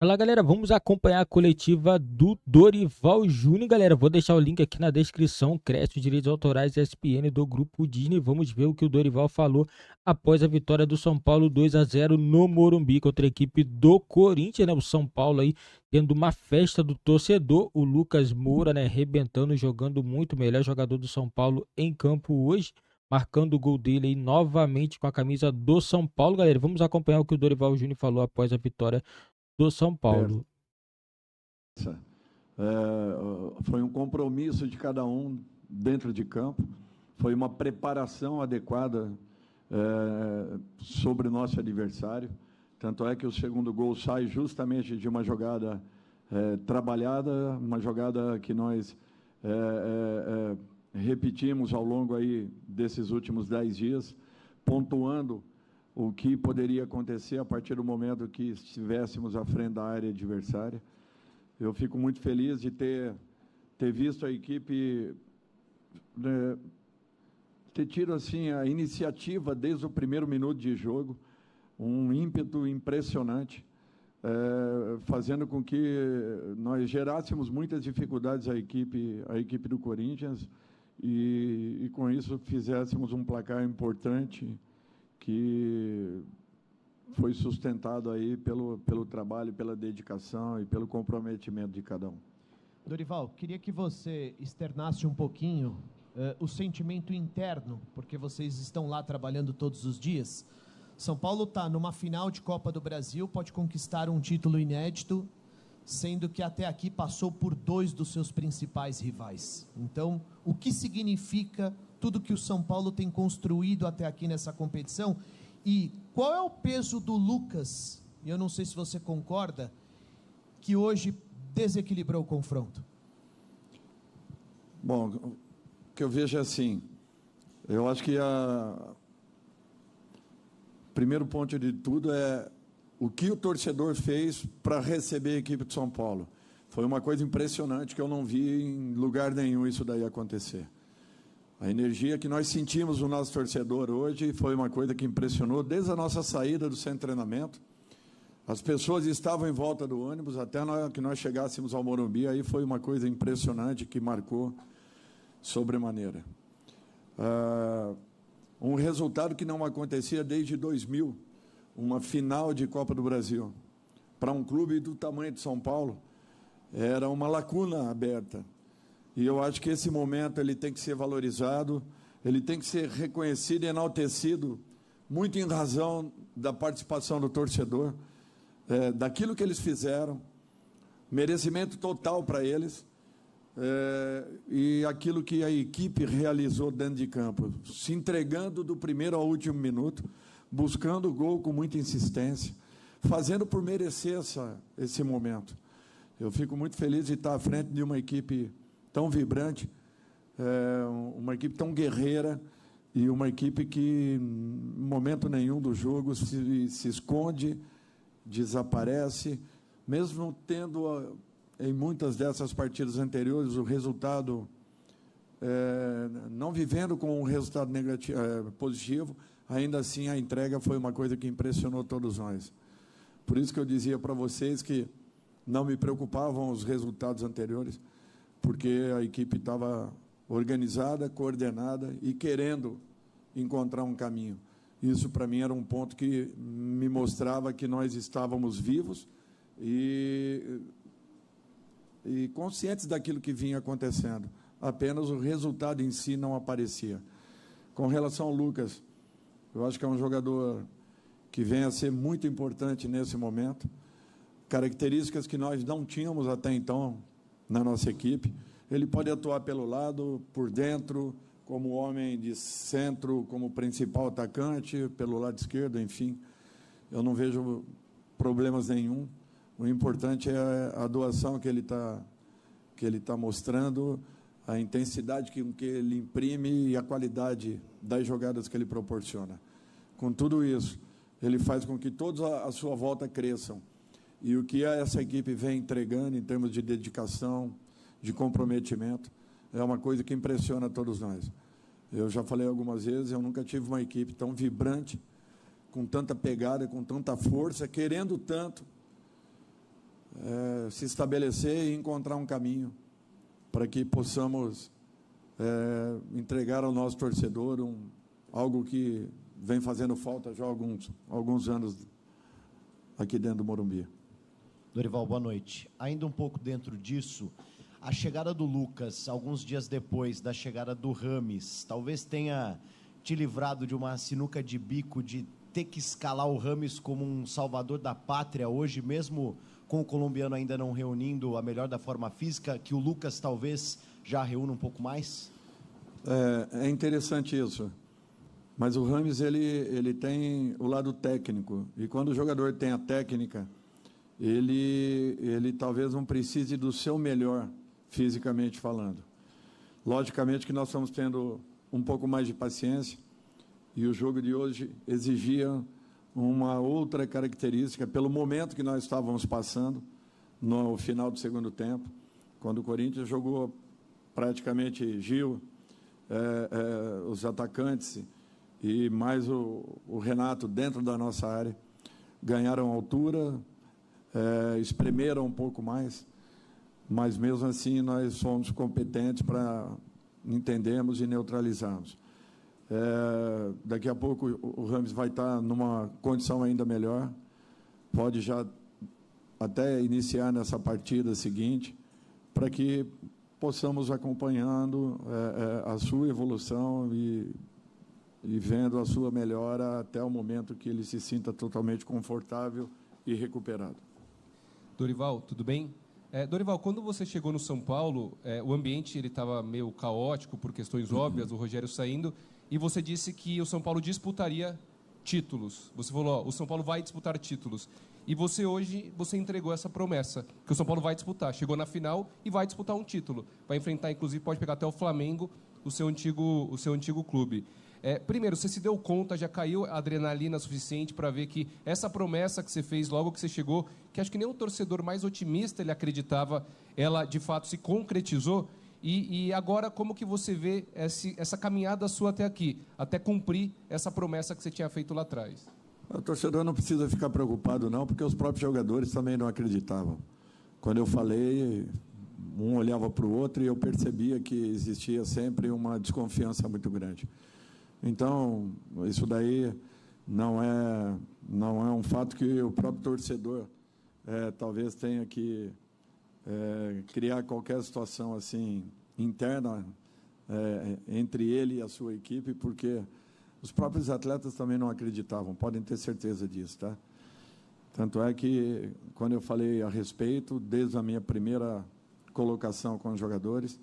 Fala galera, vamos acompanhar a coletiva do Dorival Júnior, galera. Vou deixar o link aqui na descrição. Crédito, direitos autorais ESPN do Grupo Disney. Vamos ver o que o Dorival falou após a vitória do São Paulo 2-0 no Morumbi contra a equipe do Corinthians, né? O São Paulo aí tendo uma festa do torcedor. O Lucas Moura, né? Arrebentando, jogando muito, melhor jogador do São Paulo em campo hoje. Marcando o gol dele aí novamente com a camisa do São Paulo, galera. Vamos acompanhar o que o Dorival Júnior falou após a vitória do São Certo. Paulo. Foi um compromisso de cada um dentro de campo, foi uma preparação adequada sobre o nosso adversário. Tanto é que o segundo gol sai justamente de uma jogada trabalhada, uma jogada que nós repetimos ao longo aí desses últimos 10 dias, pontuando o que poderia acontecer a partir do momento que estivéssemos à frente da área adversária. Eu fico muito feliz de ter visto a equipe ter tido assim a iniciativa desde o primeiro minuto de jogo, um ímpeto impressionante, fazendo com que nós gerássemos muitas dificuldades à equipe do Corinthians e com isso fizéssemos um placar importante que foi sustentado aí pelo trabalho, pela dedicação e pelo comprometimento de cada um. Dorival, queria que você externasse um pouquinho o sentimento interno, porque vocês estão lá trabalhando todos os dias. São Paulo está numa final de Copa do Brasil, pode conquistar um título inédito, sendo que até aqui passou por 2 dos seus principais rivais. Então, o que significa tudo que o São Paulo tem construído até aqui nessa competição? E qual é o peso do Lucas, e eu não sei se você concorda, que hoje desequilibrou o confronto? Bom, o que eu vejo é assim, eu acho que o primeiro ponto de tudo é o que o torcedor fez para receber a equipe de São Paulo. Foi uma coisa impressionante que eu não vi em lugar nenhum isso daí acontecer. A energia que nós sentimos no nosso torcedor hoje foi uma coisa que impressionou desde a nossa saída do centro de treinamento. As pessoas estavam em volta do ônibus até que nós chegássemos ao Morumbi, aí foi uma coisa impressionante que marcou sobremaneira. Um resultado que não acontecia desde 2000, uma final de Copa do Brasil. Para um clube do tamanho de São Paulo, era uma lacuna aberta. E eu acho que esse momento ele tem que ser valorizado, ele tem que ser reconhecido e enaltecido, muito em razão da participação do torcedor, daquilo que eles fizeram, merecimento total para eles, e aquilo que a equipe realizou dentro de campo, se entregando do primeiro ao último minuto, buscando o gol com muita insistência, fazendo por merecer esse momento. Eu fico muito feliz de estar à frente de uma equipe tão vibrante, uma equipe tão guerreira e uma equipe que, em momento nenhum do jogo, se esconde, desaparece, mesmo tendo, em muitas dessas partidas anteriores, o resultado, não vivendo com um resultado negativo, positivo, ainda assim a entrega foi uma coisa que impressionou todos nós. Por isso que eu dizia para vocês que não me preocupavam os resultados anteriores, porque a equipe estava organizada, coordenada e querendo encontrar um caminho. Isso, para mim, era um ponto que me mostrava que nós estávamos vivos e conscientes daquilo que vinha acontecendo. Apenas o resultado em si não aparecia. Com relação ao Lucas, eu acho que é um jogador que vem a ser muito importante nesse momento. Características que nós não tínhamos até então na nossa equipe. Ele pode atuar pelo lado, por dentro, como homem de centro, como principal atacante, pelo lado esquerdo, enfim. Eu não vejo problemas nenhum. O importante é a doação que ele tá mostrando, a intensidade que ele imprime e a qualidade das jogadas que ele proporciona. Com tudo isso, ele faz com que todos à sua volta cresçam. E o que essa equipe vem entregando em termos de dedicação, de comprometimento, é uma coisa que impressiona todos nós. Eu já falei algumas vezes, eu nunca tive uma equipe tão vibrante, com tanta pegada, com tanta força, querendo tanto se estabelecer e encontrar um caminho para que possamos entregar ao nosso torcedor algo que vem fazendo falta já há alguns anos aqui dentro do Morumbi. Dorival, boa noite. Ainda um pouco dentro disso, a chegada do Lucas, alguns dias depois da chegada do Rames, talvez tenha te livrado de uma sinuca de bico de ter que escalar o Rames como um salvador da pátria hoje, mesmo com o colombiano ainda não reunindo a melhor da forma física, que o Lucas talvez já reúna um pouco mais? É interessante isso, mas o Rames ele tem o lado técnico, e quando o jogador tem a técnica, ele talvez não precise do seu melhor, fisicamente falando. Logicamente que nós estamos tendo um pouco mais de paciência, e o jogo de hoje exigia uma outra característica, pelo momento que nós estávamos passando, no final do segundo tempo, quando o Corinthians jogou praticamente Gil, os atacantes e mais o Renato dentro da nossa área, ganharam altura, espremeram um pouco mais, mas mesmo assim nós fomos competentes para entendermos e neutralizarmos. Daqui a pouco o Rames vai estar numa condição ainda melhor, pode já até iniciar nessa partida seguinte, para que possamos acompanhando a sua evolução e vendo a sua melhora até o momento que ele se sinta totalmente confortável e recuperado. Dorival, tudo bem? Dorival, quando você chegou no São Paulo, o ambiente estava meio caótico por questões óbvias, o Rogério saindo, e você disse que o São Paulo disputaria títulos. Você falou, o São Paulo vai disputar títulos. E você hoje, entregou essa promessa, que o São Paulo vai disputar. Chegou na final e vai disputar um título. Vai enfrentar, inclusive, pode pegar até o Flamengo, o seu antigo clube. Primeiro, você se deu conta, já caiu a adrenalina suficiente para ver que essa promessa que você fez logo que você chegou, que acho que nem o torcedor mais otimista ele acreditava, ela de fato se concretizou? E agora, como que você vê essa caminhada sua até aqui, até cumprir essa promessa que você tinha feito lá atrás? O torcedor não precisa ficar preocupado, não, porque os próprios jogadores também não acreditavam. Quando eu falei, um olhava para o outro e eu percebia que existia sempre uma desconfiança muito grande. Então, isso daí não é um fato que o próprio torcedor talvez tenha que criar qualquer situação assim interna entre ele e a sua equipe, porque os próprios atletas também não acreditavam, podem ter certeza disso, tá? Tanto é que, quando eu falei a respeito, desde a minha primeira colocação com os jogadores,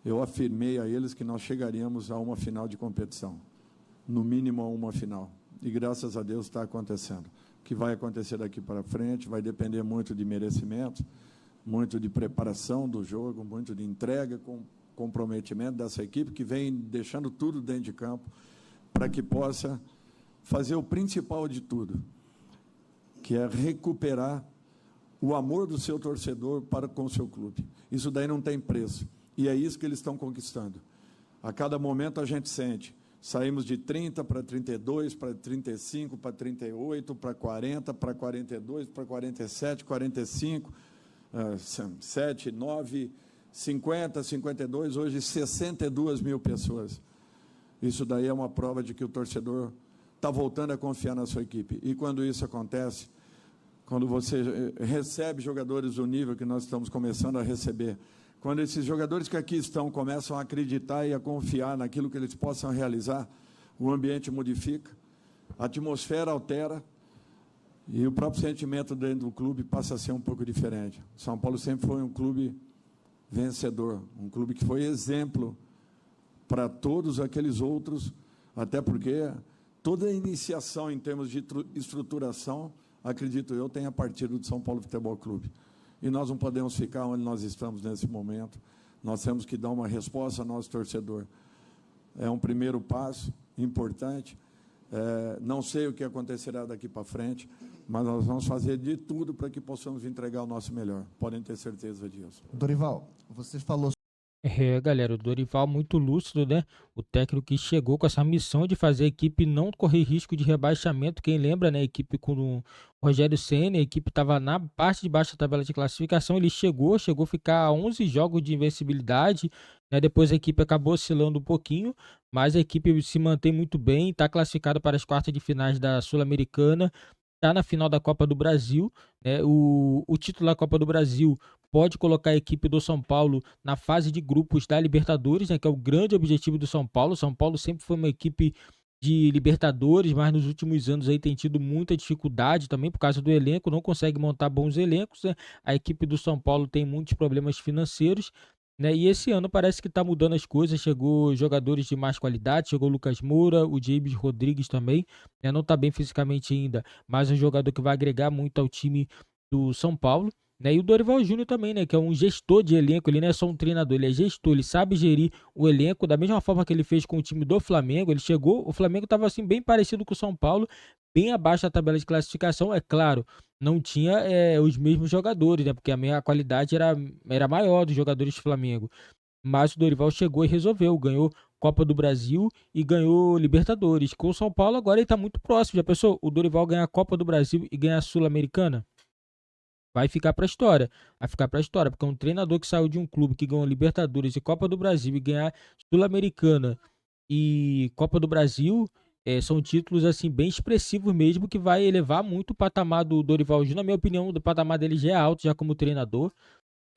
eu afirmei a eles que nós chegaríamos a uma final de competição, no mínimo a uma final, e graças a Deus está acontecendo. O que vai acontecer daqui para frente vai depender muito de merecimento, muito de preparação do jogo, muito de entrega, comprometimento dessa equipe, que vem deixando tudo dentro de campo, para que possa fazer o principal de tudo, que é recuperar o amor do seu torcedor para com o seu clube. Isso daí não tem preço, e é isso que eles estão conquistando. A cada momento a gente sente, saímos de 30 para 32, para 35, para 38, para 40, para 42, para 47, 45, 7, 9, 50, 52, hoje 62 mil pessoas. Isso daí é uma prova de que o torcedor está voltando a confiar na sua equipe. E quando isso acontece, quando você recebe jogadores do nível que nós estamos começando a receber, quando esses jogadores que aqui estão começam a acreditar e a confiar naquilo que eles possam realizar, o ambiente modifica, a atmosfera altera e o próprio sentimento dentro do clube passa a ser um pouco diferente. São Paulo sempre foi um clube vencedor, um clube que foi exemplo para todos aqueles outros, até porque toda a iniciação em termos de estruturação, acredito eu, tem a partido do São Paulo Futebol Clube. E nós não podemos ficar onde nós estamos nesse momento. Nós temos que dar uma resposta ao nosso torcedor. É um primeiro passo importante. Não sei o que acontecerá daqui para frente, mas nós vamos fazer de tudo para que possamos entregar o nosso melhor. Podem ter certeza disso. Dorival, você falou É, galera, o Dorival muito lúcido, né? O técnico que chegou com essa missão de fazer a equipe não correr risco de rebaixamento. Quem lembra, né? A equipe com o Rogério Ceni, a equipe estava na parte de baixo da tabela de classificação. Ele chegou a ficar a 11 jogos de invencibilidade, né? Depois a equipe acabou oscilando um pouquinho, mas a equipe se mantém muito bem, está classificada para as quartas de finais da Sul-Americana. Está na final da Copa do Brasil, né? O título da Copa do Brasil pode colocar a equipe do São Paulo na fase de grupos da Libertadores, né, que é o grande objetivo do São Paulo. São Paulo sempre foi uma equipe de Libertadores, mas nos últimos anos aí tem tido muita dificuldade também por causa do elenco, não consegue montar bons elencos, né? A equipe do São Paulo tem muitos problemas financeiros, né? E esse ano parece que está mudando as coisas. Chegou jogadores de mais qualidade, chegou o Lucas Moura, o James Rodrigues também, né? Não está bem fisicamente ainda, mas é um jogador que vai agregar muito ao time do São Paulo, né? E o Dorival Júnior também, né? Que é um gestor de elenco, ele não é só um treinador, ele é gestor, ele sabe gerir o elenco da mesma forma que ele fez com o time do Flamengo. Ele chegou, o Flamengo estava assim bem parecido com o São Paulo, bem abaixo da tabela de classificação, é claro. Não tinha os mesmos jogadores, né? Porque a minha qualidade era maior dos jogadores do Flamengo. Mas o Dorival chegou e resolveu, ganhou Copa do Brasil e ganhou Libertadores. Com o São Paulo agora ele está muito próximo. Já pensou? O Dorival ganhar a Copa do Brasil e ganhar a Sul-Americana? Vai ficar para a história. Vai ficar para a história, porque um treinador que saiu de um clube que ganhou Libertadores e Copa do Brasil e ganhar Sul-Americana e Copa do Brasil são títulos assim bem expressivos mesmo, que vai elevar muito o patamar do Dorival Júnior. Na minha opinião, o patamar dele já é alto, já como treinador,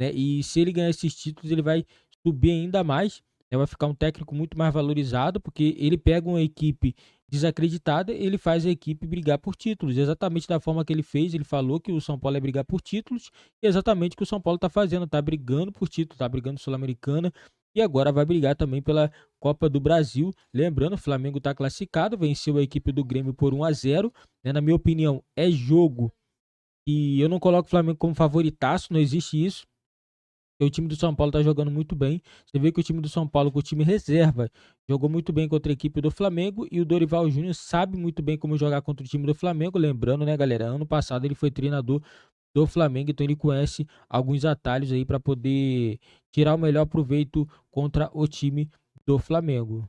né? E se ele ganhar esses títulos, ele vai subir ainda mais, né? Vai ficar um técnico muito mais valorizado, porque ele pega uma equipe desacreditada, ele faz a equipe brigar por títulos, exatamente da forma que ele fez. Ele falou que o São Paulo ia brigar por títulos, e exatamente o que o São Paulo está fazendo, está brigando por títulos, está brigando Sul-Americana, e agora vai brigar também pela Copa do Brasil. Lembrando, o Flamengo está classificado, venceu a equipe do Grêmio por 1-0, né? Na minha opinião, é jogo, e eu não coloco o Flamengo como favoritaço, não existe isso. O time do São Paulo tá jogando muito bem. Você vê que o time do São Paulo, com o time reserva, jogou muito bem contra a equipe do Flamengo. E o Dorival Júnior sabe muito bem como jogar contra o time do Flamengo. Lembrando, né, galera? Ano passado ele foi treinador do Flamengo, então ele conhece alguns atalhos aí para poder tirar o melhor proveito contra o time do Flamengo.